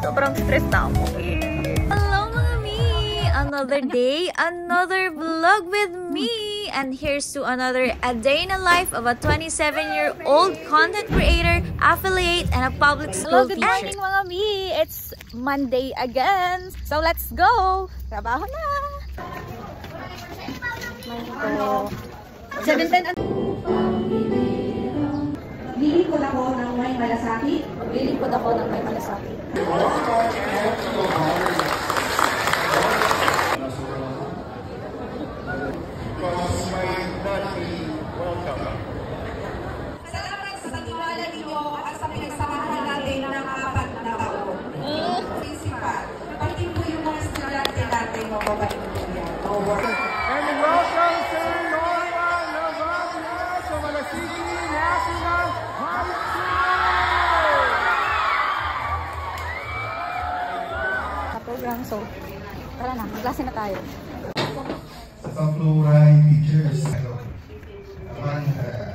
Sobrang stress na ako. Hello mga mi! Another day, another vlog with me! And here's to another a day in the life of a 27-year-old content creator, affiliate, and a public school teacher. Good morning mga mi! It's Monday again! So let's go! Trabaho na! 7:10. Lilipod ako ng may malasakit. Lilipod ako ng may malasakit. Salamat sa pagtiwala ninyo at sa pinagsamahan natin ng 4 na taon. Principal, pati po yung mga estudyante natin ng mabait na yan. And welcome to Norma Navaglia sa Malasiki National High School! Sa program, so tara na, klase na tayo. Sa top fluoride teachers, I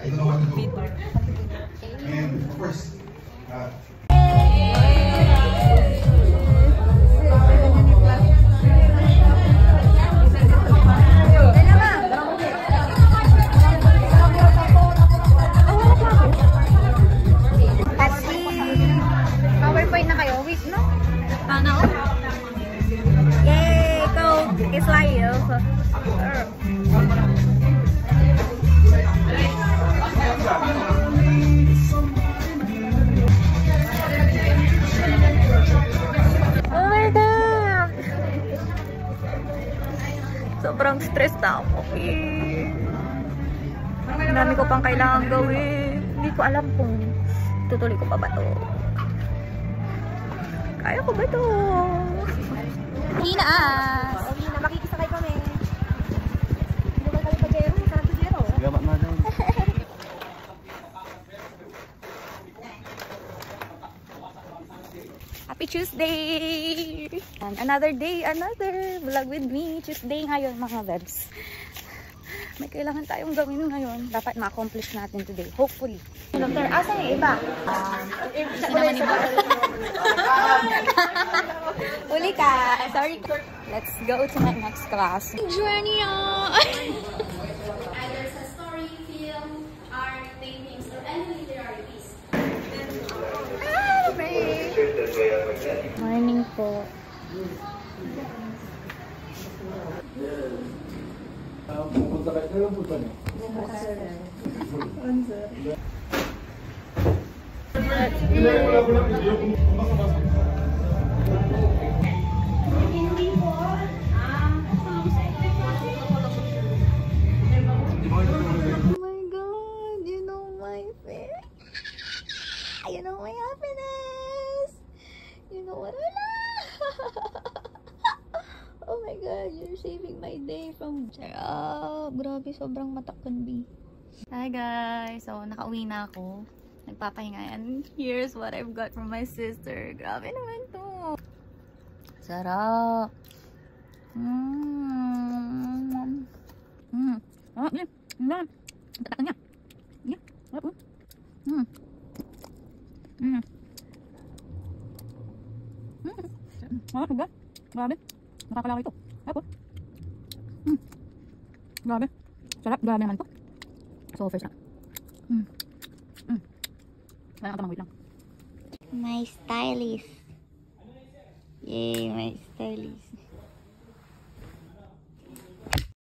don't know what to do. And of course, PowerPoint na kayo? Wait, no? Paano? Yay! Go! It's live! Oh my God! Sobrang stress na ako. Ang dami ko pang kailangan gawin. Hindi ko alam kung tutuloy ko pa ba to. Kaya ko ba to? Hinaas! Hina, makikisakay kami. Hindi ba kami pag-aero? Sarap sa zero. Gamat na daw. Happy Tuesday! And another day, another vlog with me. Tuesday ngayon mga bebs. May kailangan tayong gawin ngayon. Dapat ma-accomplish natin today. Hopefully. Doctor, asan yung iba? Uli ka. Sorry. Let's go to my next class. Journey on! Either sa story, film, art, paintings, or any literary piece. Morning po. Pupunta kayo. Kailan punta niyo? Oh my God, you know my fear. You know my happiness. You know what I love. Oh my God, you're saving my day from charap. Grabe, sobrang matakon, B. Hi guys, so nakauwi na ako. Nagpapahinga, and here's what I've got from my sister. Grabe naman to. Sarap. Oh, yeah. Tatakan niya. Yeah. Sarap. Sarap ba? Grabe. Nakakalaki ito. Sarap. Grabe. Sarap. Grabe naman to. So, first lang. Wala ka wait lang. My stylist. Yay, my stylist.